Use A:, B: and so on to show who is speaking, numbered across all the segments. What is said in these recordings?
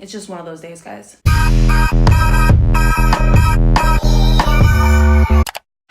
A: It's just one of those days, guys.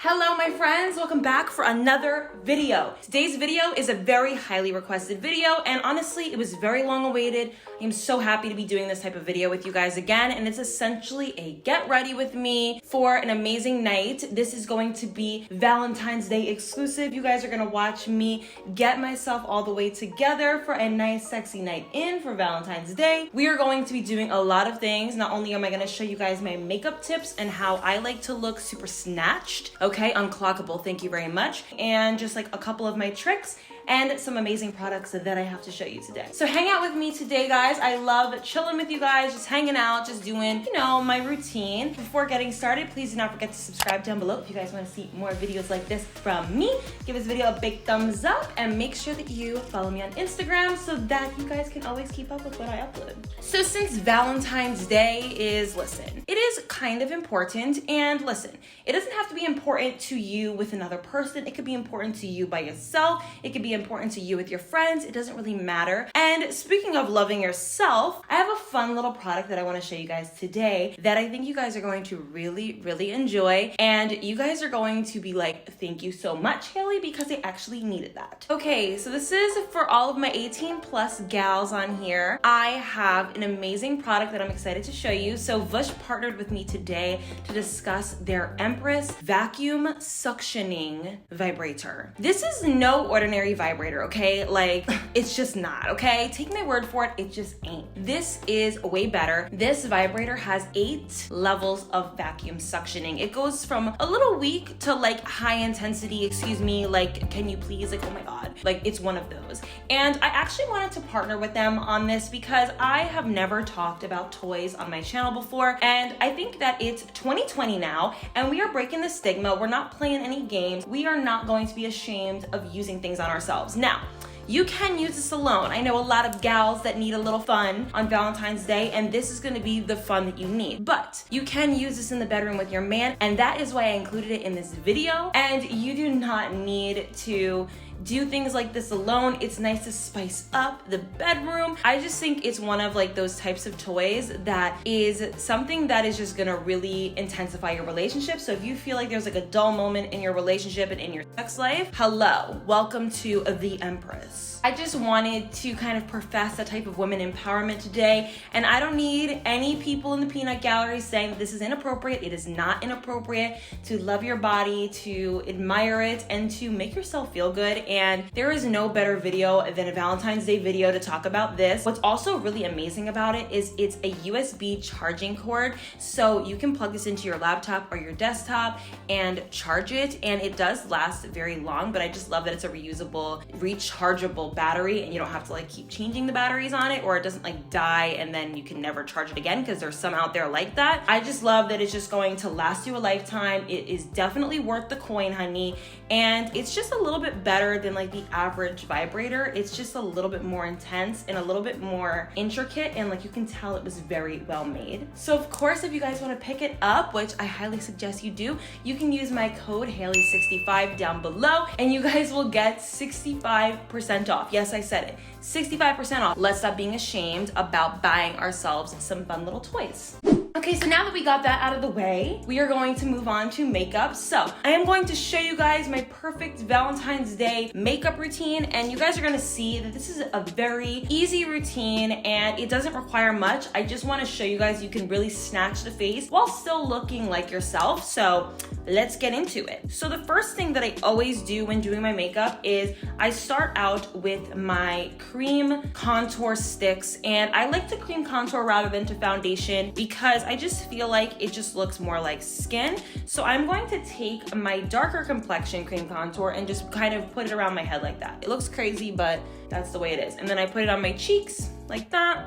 A: Hello my friends, welcome back for another video. Today's video is a very highly requested video, and honestly it was very long awaited. I'm so happy to be doing this type of video with you guys again, and it's essentially a get ready with me for an amazing night. This is going to be Valentine's Day exclusive. You guys are gonna watch me get myself all the way together for a nice sexy night in for Valentine's Day. We are going to be doing a lot of things. Not only am I gonna show you guys my makeup tips and how I like to look super snatched, okay, unclockable, thank you very much, and just like a couple of my tricks and some amazing products that I have to show you today. So hang out with me today, guys. I love chilling with you guys, just hanging out, just doing, you know, my routine. Before getting started, please do not forget to subscribe down below if you guys want to see more videos like this from me. Give this video a big thumbs up and make sure that you follow me on Instagram so that you guys can always keep up with what I upload. So since Valentine's Day is, listen, it is kind of important, and listen, it doesn't have to be important to you with another person. It could be important to you by yourself. It could be important to you with your friends. It doesn't really matter. And speaking of loving yourself, I have a fun little product that I want to show you guys today that I think you guys are going to really enjoy, and you guys are going to be like, thank you so much, Haley, because I actually needed that. Okay, so this is for all of my 18+ gals on here. I have an amazing product that I'm excited to show you. So Vush partnered with me today to discuss their Empress vacuum suctioning vibrator. This is no ordinary vibrator, okay? Like, it's just not, okay? Take my word for it, it just ain't. This is way better. This vibrator has 8 levels of vacuum suctioning. It goes from a little weak to like high intensity, excuse me, like, can you please, like, oh my God. Like, it's one of those. And I actually wanted to partner with them on this because I have never talked about toys on my channel before, and I think that it's 2020 now, and we are breaking the stigma. We're not playing any games. We are not going to be ashamed of using things on ourselves. Now, you can use this alone. I know a lot of gals that need a little fun on Valentine's Day, and this is gonna be the fun that you need. But you can use this in the bedroom with your man, and that is why I included it in this video. And you do not need to do things like this alone. It's nice to spice up the bedroom. I just think it's one of like those types of toys that is something that is just gonna really intensify your relationship. So if you feel like there's like a dull moment in your relationship and in your sex life, hello, welcome to the Empress. I just wanted to kind of profess a type of women empowerment today, and I don't need any people in the peanut gallery saying that this is inappropriate. It is not inappropriate to love your body, to admire it, and to make yourself feel good. And there is no better video than a Valentine's Day video to talk about this. What's also really amazing about it is it's a USB charging cord, so you can plug this into your laptop or your desktop and charge it, and it does last very long. But I just love that it's a reusable, rechargeable battery, and you don't have to like keep changing the batteries on it, or it doesn't like die and then you can never charge it again, because there's some out there like that. I just love that it's just going to last you a lifetime. It is definitely worth the coin, honey, and it's just a little bit better than like the average vibrator. It's just a little bit more intense and a little bit more intricate, and like you can tell it was very well made. So of course, if you guys want to pick it up, which I highly suggest you do, you can use my code Haley65 down below, and you guys will get 65% off. Yes, I said it, 65% off. Let's stop being ashamed about buying ourselves some fun little toys. Okay, so now that we got that out of the way, we are going to move on to makeup. So I am going to show you guys my perfect Valentine's Day makeup routine, and you guys are gonna see that this is a very easy routine and it doesn't require much. I just wanna show you guys you can really snatch the face while still looking like yourself. So let's get into it. So the first thing that I always do when doing my makeup is I start out with my cream contour sticks, and I like to cream contour rather than to foundation because I just feel like it just looks more like skin. So I'm going to take my darker complexion cream contour and just kind of put it around my head like that. It looks crazy, but that's the way it is. And then I put it on my cheeks like that,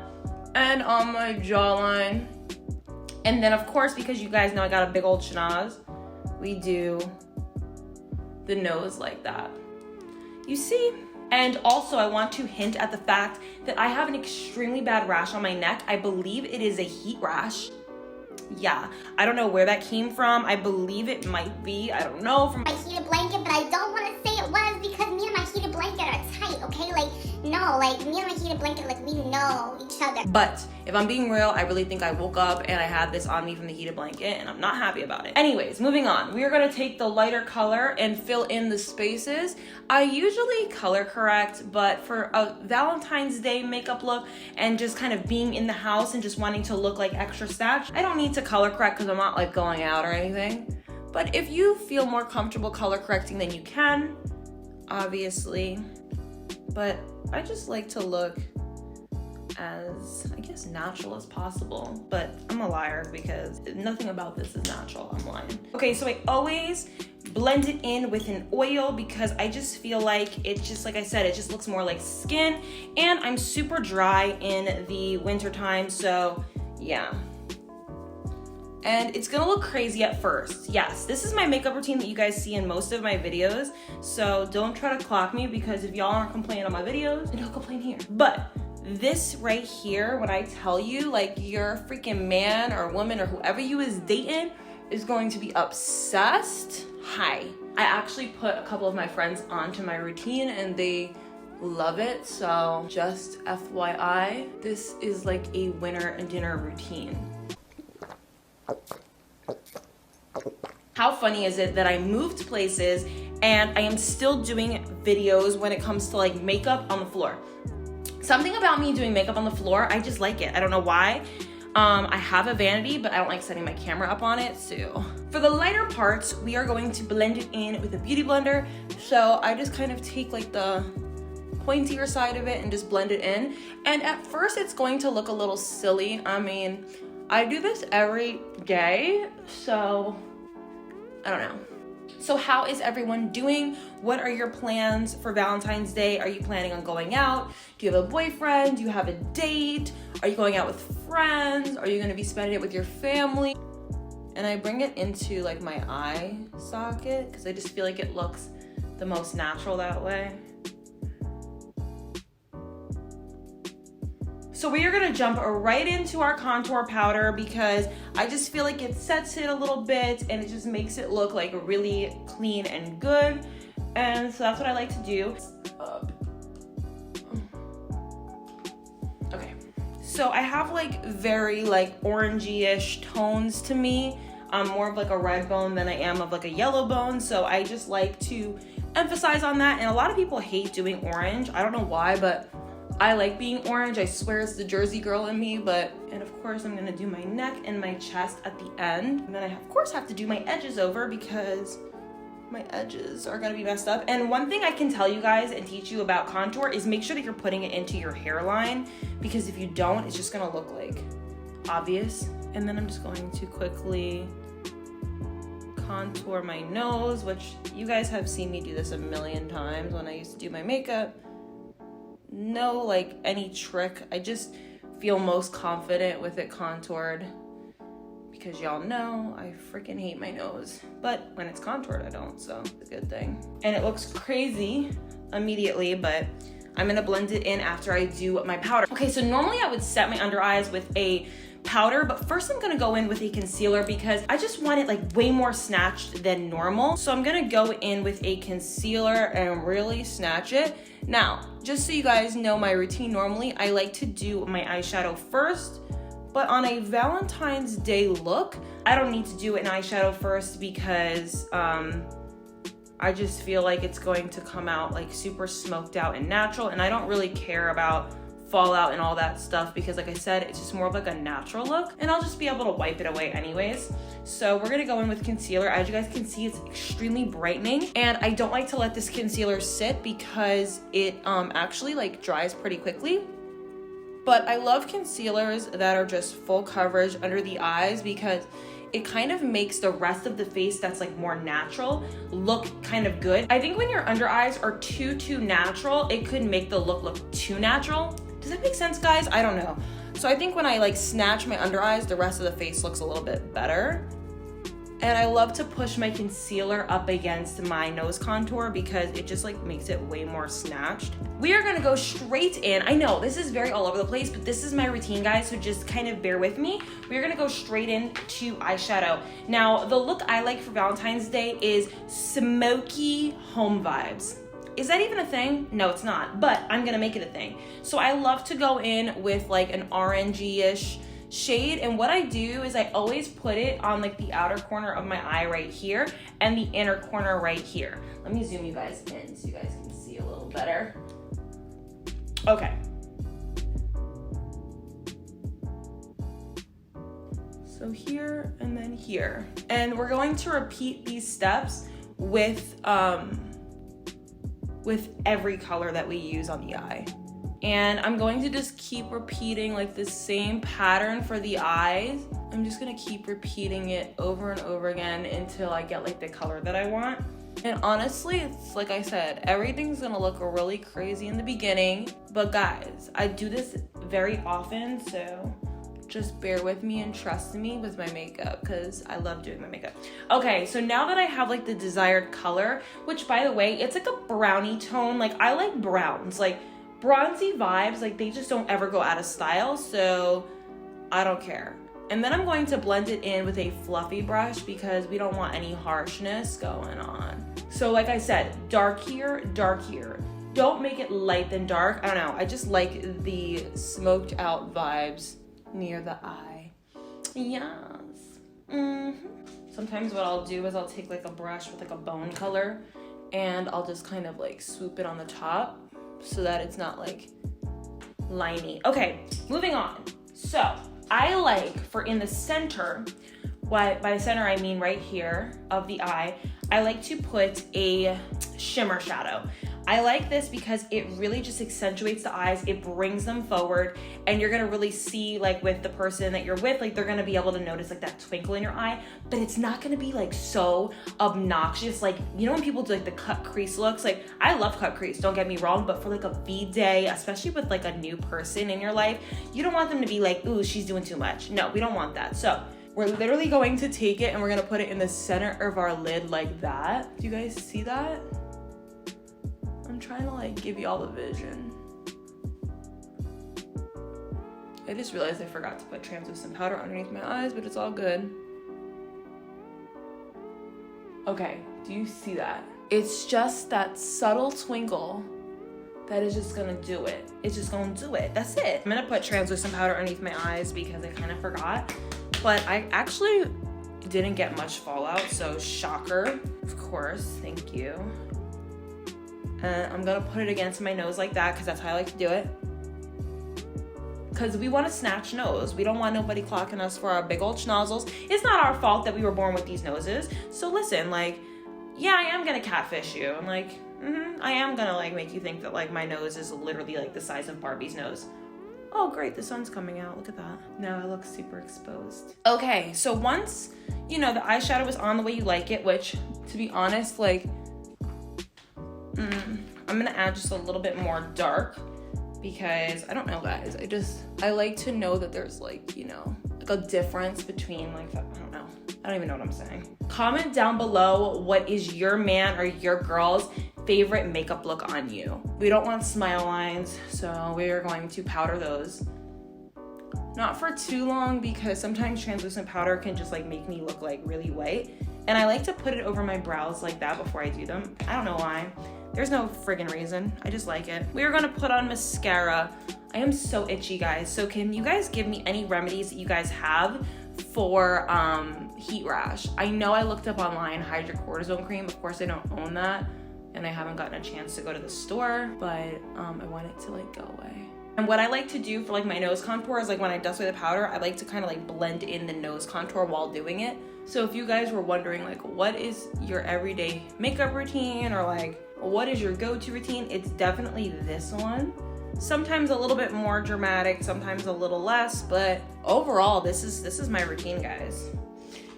A: and on my jawline. And then of course, because you guys know I got a big old schnoz, we do the nose like that. You see? And also I want to hint at the fact that I have an extremely bad rash on my neck. I believe it is a heat rash. Yeah, I don't know where that came from. I believe it might be, I don't know, from
B: my heated blanket, but I don't want to say it was because me and my heated blanket are tight, okay? Like, no, like, me and my heated blanket blanket, like we know each other.
A: But if I'm being real, I really think I woke up and I had this on me from the heated blanket and I'm not happy about it. Anyways, moving on. We are gonna take the lighter color and fill in the spaces. I usually color correct, but for a Valentine's Day makeup look and just kind of being in the house and just wanting to look like extra snatched, I don't need to color correct because I'm not like going out or anything. But if you feel more comfortable color correcting, then you can, obviously. But I just like to look as, I guess, natural as possible. But I'm a liar because nothing about this is natural. I'm lying. Okay, so I always blend it in with an oil because I just feel like it just, like I said, it just looks more like skin. And I'm super dry in the winter time, so yeah. And it's gonna look crazy at first. Yes, this is my makeup routine that you guys see in most of my videos. So don't try to clock me because if y'all aren't complaining on my videos, then don't complain here. But this right here, when I tell you, like, your freaking man or woman or whoever you is dating is going to be obsessed. Hi. I actually put a couple of my friends onto my routine and they love it. So just FYI, this is like a winter and dinner routine. How funny is it that I moved places and I am still doing videos when it comes to like makeup on the floor? Something about me doing makeup on the floor, I just like it. I don't know why. I have a vanity, but I don't like setting my camera up on it, so. For the lighter parts, we are going to blend it in with a beauty blender. So I just kind of take like the pointier side of it and just blend it in. And at first it's going to look a little silly. I mean, I do this every day, so I don't know. So how is everyone doing? What are your plans for Valentine's Day? Are you planning on going out? Do you have a boyfriend? Do you have a date? Are you going out with friends? Are you gonna be spending it with your family? And I bring it into like my eye socket because I just feel like it looks the most natural that way. So we are gonna jump right into our contour powder because I just feel like it sets it a little bit and it just makes it look like really clean and good. And so that's what I like to do. Okay, so I have like very like orangey-ish tones to me. I'm more of like a red bone than I am of like a yellow bone. So I just like to emphasize on that. And a lot of people hate doing orange. I don't know why, but I like being orange. I swear it's the Jersey girl in me, and of course I'm gonna do my neck and my chest at the end. And then I of course have to do my edges over because my edges are gonna be messed up. And one thing I can tell you guys and teach you about contour is make sure that you're putting it into your hairline, because if you don't, it's just gonna look like obvious. And then I'm just going to quickly contour my nose, which you guys have seen me do this a million times when I used to do my makeup. No like any trick. I just feel most confident with it contoured because y'all know I freaking hate my nose, but when it's contoured I don't, so it's a good thing. And it looks crazy immediately, but I'm gonna blend it in after I do my powder. Okay, so normally I would set my under eyes with a powder, but first I'm gonna go in with a concealer because I just want it like way more snatched than normal. So I'm gonna go in with a concealer and really snatch it. Now, just so you guys know my routine, normally I like to do my eyeshadow first, but on a Valentine's Day look, I don't need to do an eyeshadow first because I just feel like it's going to come out like super smoked out and natural, and I don't really care about fallout and all that stuff because like I said, it's just more of like a natural look and I'll just be able to wipe it away anyways. So we're gonna go in with concealer. As you guys can see, it's extremely brightening, and I don't like to let this concealer sit because it actually like dries pretty quickly. But I love concealers that are just full coverage under the eyes because it kind of makes the rest of the face that's like more natural look kind of good. I think when your under eyes are too natural, it could make the look too natural. Does that make sense, guys? I don't know. So I think when I like snatch my under eyes, the rest of the face looks a little bit better. And I love to push my concealer up against my nose contour because it just like makes it way more snatched. We are gonna go straight in. I know this is very all over the place, but this is my routine, guys, so just kind of bear with me. We're gonna go straight into eyeshadow. Now, the look I like for Valentine's Day is smoky home vibes. Is that even a thing? No, it's not, but I'm gonna make it a thing. So I love to go in with like an orangey-ish shade, and what I do is I always put it on like the outer corner of my eye right here and the inner corner right here. Let me zoom you guys in so you guys can see a little better. Okay. So here and then here. And we're going to repeat these steps with every color that we use on the eye. And I'm going to just keep repeating like the same pattern for the eyes. I'm just gonna keep repeating it over and over again until I get like the color that I want. And honestly, it's like I said, everything's gonna look really crazy in the beginning. But guys, I do this very often, so just bear with me and trust me with my makeup because I love doing my makeup. Okay, so now that I have like the desired color, which by the way, it's like a brownie tone. Like I like browns, like bronzy vibes, like they just don't ever go out of style, so I don't care. And then I'm going to blend it in with a fluffy brush because we don't want any harshness going on. So like I said, dark here, dark here. Don't make it light than dark. I don't know, I just like the smoked out vibes near the eye. Yes. Sometimes what I'll do is I'll take like a brush with like a bone color and I'll just kind of like swoop it on the top so that it's not like liney. Okay, moving on. So I like for in the center, by center I mean right here of the eye, I like to put a shimmer shadow. I like this because it really just accentuates the eyes, it brings them forward, and you're gonna really see like with the person that you're with, like they're gonna be able to notice like that twinkle in your eye, but it's not gonna be like so obnoxious. Like, you know when people do like the cut crease looks, like I love cut crease, don't get me wrong, but for like a V-day, especially with like a new person in your life, you don't want them to be like, ooh, she's doing too much. No, we don't want that. So we're literally going to take it and we're gonna put it in the center of our lid like that. Do you guys see that? I'm trying to like give you all the vision. I just realized I forgot to put translucent powder underneath my eyes, but it's all good. Okay, do you see that? It's just that subtle twinkle that is just gonna do it. It's just gonna do it, that's it. I'm gonna put translucent powder underneath my eyes because I kind of forgot, but I actually didn't get much fallout, so shocker, of course, thank you. And I'm gonna put it against my nose like that because that's how I like to do it. Because we want a snatch nose. We don't want nobody clocking us for our big old schnozzles. It's not our fault that we were born with these noses. So listen, like, yeah, I am gonna catfish you. I'm like, I am gonna like make you think that like my nose is literally like the size of Barbie's nose. Oh great, the sun's coming out, look at that. Now I look super exposed. Okay, so once, you know, the eyeshadow is on the way you like it, which to be honest, like, I'm gonna add just a little bit more dark because I don't know, guys, I like to know that there's like, you know, like a difference between like, I don't know, I don't even know what I'm saying. Comment down below what is your man or your girl's favorite makeup look on you. We don't want smile lines, so we are going to powder those. Not for too long because sometimes translucent powder can just like make me look like really white. And I like to put it over my brows like that before I do them. I don't know why. There's no friggin' reason. I just like it. We are gonna put on mascara. I am so itchy, guys. So can you guys give me any remedies that you guys have for heat rash? I know I looked up online hydrocortisone cream. Of course, I don't own that. And I haven't gotten a chance to go to the store, but I want it to like go away. And what I like to do for like my nose contour is like when I dust away the powder, I like to kind of like blend in the nose contour while doing it. So if you guys were wondering like what is your everyday makeup routine or like what is your go-to routine, it's definitely this one. Sometimes a little bit more dramatic, sometimes a little less, but overall this is my routine, guys.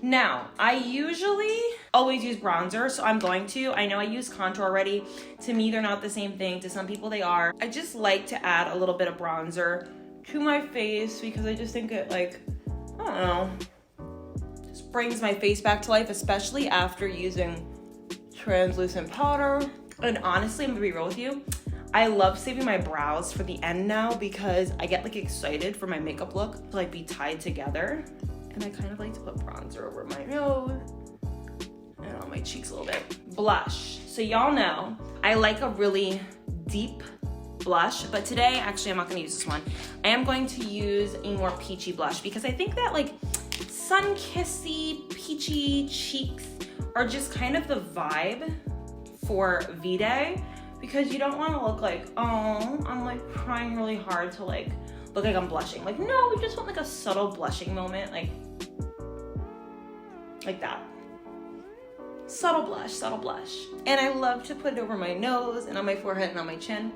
A: Now, I usually always use bronzer, so I'm going to. I know I use contour already. To me, they're not the same thing. To some people, they are. I just like to add a little bit of bronzer to my face because I just think it like, I don't know, just brings my face back to life, especially after using translucent powder. And honestly, I'm gonna be real with you. I love saving my brows for the end now because I get like excited for my makeup look to like be tied together. And I kind of like to put bronzer over my nose and on my cheeks a little bit. Blush. So y'all know I like a really deep blush, but today, actually, I'm not gonna use this one. I am going to use a more peachy blush because I think that like sun-kissy, peachy cheeks are just kind of the vibe for V-Day, because you don't wanna look like, oh, I'm like trying really hard to like look like I'm blushing. Like, no, we just want like a subtle blushing moment, like that. Subtle blush, subtle blush. And I love to put it over my nose and on my forehead and on my chin.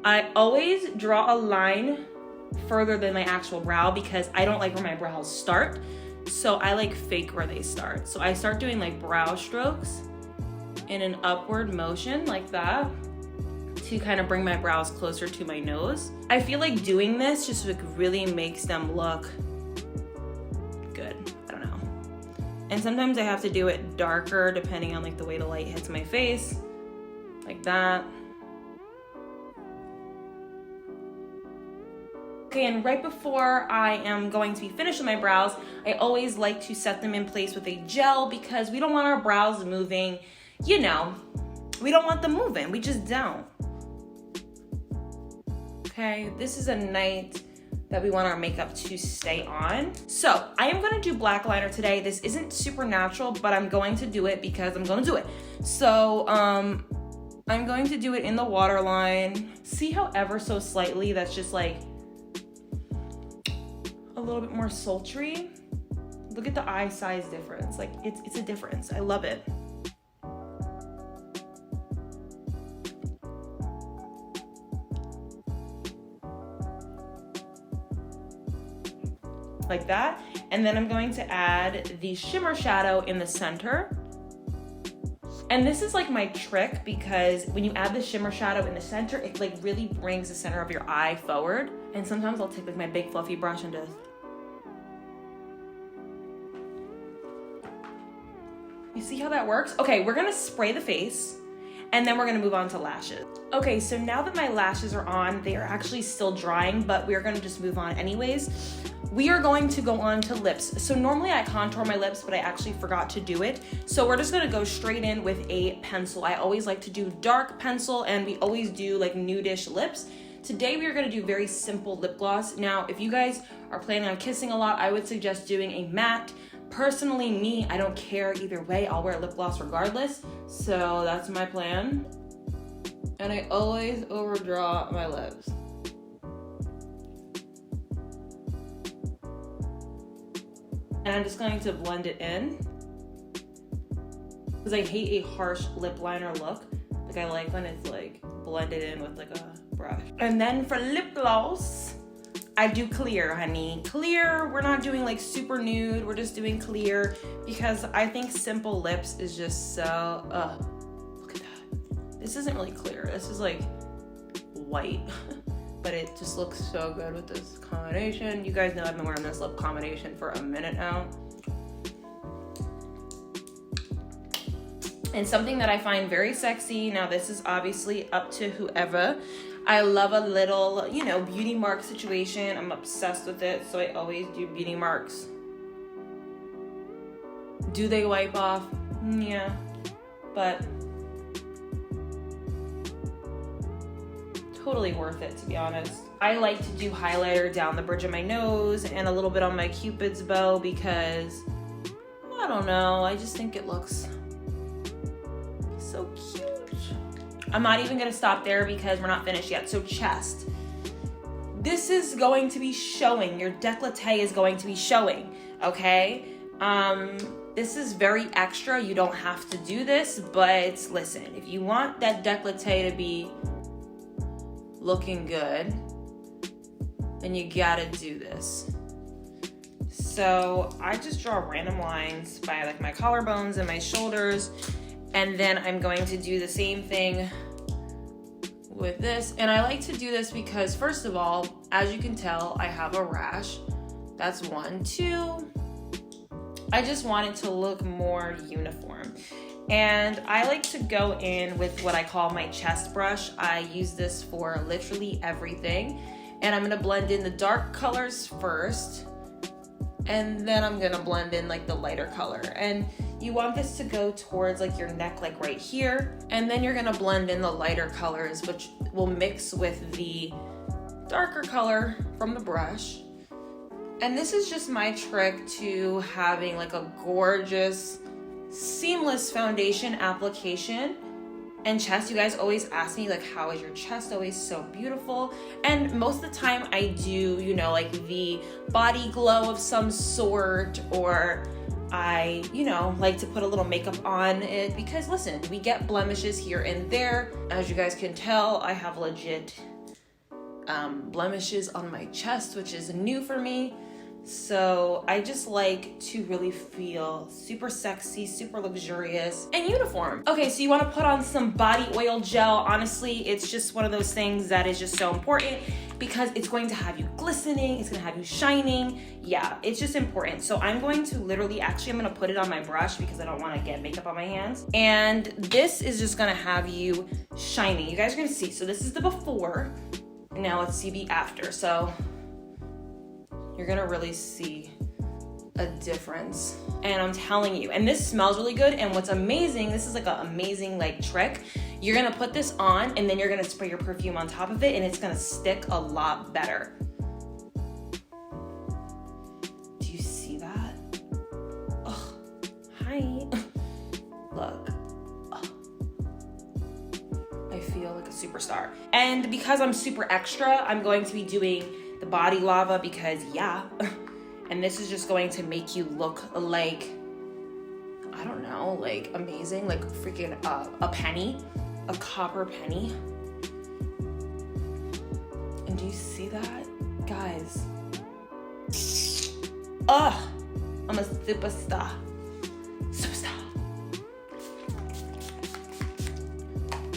A: I always draw a line further than my actual brow because I don't like where my brows start. So I like fake where they start. So I start doing like brow strokes in an upward motion like that to kind of bring my brows closer to my nose. I feel like doing this just like really makes them look good. I don't know. And sometimes I have to do it darker depending on like the way the light hits my face, like that. Okay, and right before I am going to be finished with my brows, I always like to set them in place with a gel because we don't want our brows moving, you know, we don't want them moving, we just don't. Okay, this is a night that we want our makeup to stay on. So I am gonna do black liner today. This isn't super natural, but I'm going to do it because I'm gonna do it. So I'm going to do it in the waterline. See how ever so slightly that's just like a little bit more sultry. Look at the eye size difference. Like it's a difference. I love it. Like that. And then I'm going to add the Shimmer Shadow in the center. And this is like my trick because when you add the Shimmer Shadow in the center, it like really brings the center of your eye forward. And sometimes I'll take like my big fluffy brush and just, you see how that works? Okay, we're gonna spray the face and then we're gonna move on to lashes. Okay, so now that my lashes are on, they are actually still drying, but we're gonna just move on anyways. We are going to go on to lips. So normally I contour my lips, but I actually forgot to do it. So we're just gonna go straight in with a pencil. I always like to do dark pencil and we always do like nudish lips. Today we are gonna do very simple lip gloss. Now, if you guys are planning on kissing a lot, I would suggest doing a matte. Personally, me, I don't care either way. I'll wear lip gloss regardless. So that's my plan. And I always overdraw my lips. And I'm just going to blend it in because I hate a harsh lip liner look. Like I like when it's like blended in with like a brush. And then for lip gloss, I do clear, honey. Clear, we're not doing like super nude. We're just doing clear because I think simple lips is just so, look at that. This isn't really clear. This is like white. But it just looks so good with this combination. You guys know I've been wearing this lip combination for a minute now. And something that I find very sexy, now this is obviously up to whoever. I love a little, you know, beauty mark situation. I'm obsessed with it, so I always do beauty marks. Do they wipe off? Yeah, but totally worth it, to be honest. I like to do highlighter down the bridge of my nose and a little bit on my Cupid's bow because, I don't know, I just think it looks so cute. I'm not even gonna stop there because we're not finished yet. So chest. This is going to be showing, your décolleté is going to be showing, okay? This is very extra, you don't have to do this, but listen, if you want that décolleté to be looking good, then you gotta do this. So I just draw random lines by like my collarbones and my shoulders, and then I'm going to do the same thing with this. And I like to do this because first of all, as you can tell, I have a rash. That's 1. 2, I just want it to look more uniform. And I like to go in with what I call my chest brush. I use this for literally everything. And I'm gonna blend in the dark colors first. And then I'm gonna blend in like the lighter color. And You want this to go towards like your neck, like right here. And then you're gonna blend in the lighter colors, which will mix with the darker color from the brush. And this is just my trick to having like a gorgeous, seamless foundation application. And chest, you guys always ask me like, how is your chest always so beautiful? And most of the time I do, you know, like the body glow of some sort, or I, you know, like to put a little makeup on it because listen, we get blemishes here and there. As you guys can tell, I have legit blemishes on my chest, which is new for me. So I just like to really feel super sexy, super luxurious, and uniform. Okay, so you wanna put on some body oil gel. Honestly, it's just one of those things that is just so important because it's going to have you glistening, it's gonna have you shining. Yeah, it's just important. So I'm going to literally, actually I'm gonna put it on my brush because I don't wanna get makeup on my hands. And this is just gonna have you shining. You guys are gonna see, so this is the before, and now let's see the after. So you're gonna really see a difference. And I'm telling you, and this smells really good. And what's amazing, this is like an amazing like trick. You're gonna put this on and then you're gonna spray your perfume on top of it and it's gonna stick a lot better. Do you see that? Oh, hi. Look. Oh. I feel like a superstar. And because I'm super extra, I'm going to be doing the body lava because yeah, and this is just going to make you look like, I don't know, like amazing, like freaking a penny, a copper penny. And do you see that, guys? Ugh, I'm a superstar.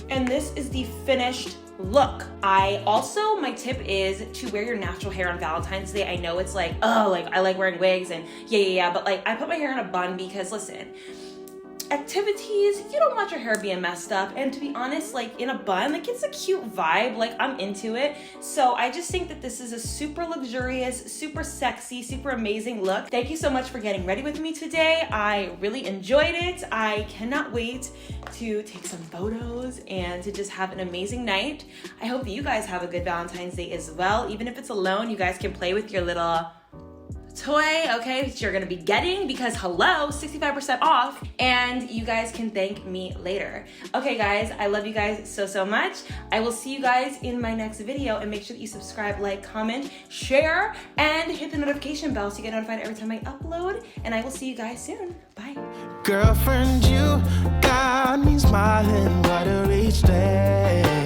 A: And this is the finished look. My tip is to wear your natural hair on Valentine's Day. I know it's like, oh, like I like wearing wigs and yeah, but like I put my hair in a bun because listen, activities, you don't want your hair being messed up. And to be honest, like in a bun, like it's a cute vibe, like I'm into it. So I just think that this is a super luxurious, super sexy, super amazing look. Thank you so much for getting ready with me today. I really enjoyed it. I cannot wait to take some photos and to just have an amazing night. I hope that you guys have a good Valentine's Day as well. Even if it's alone, you guys can play with your little toy, okay, that you're gonna be getting because hello, 65% off, and you guys can thank me later. Okay guys, I love you guys so much. I will see you guys in my next video, and make sure that you subscribe, like, comment, share, and hit the notification bell so you get notified every time I upload, and I will see you guys soon. Bye.
C: Girlfriend, you got me smiling right each day.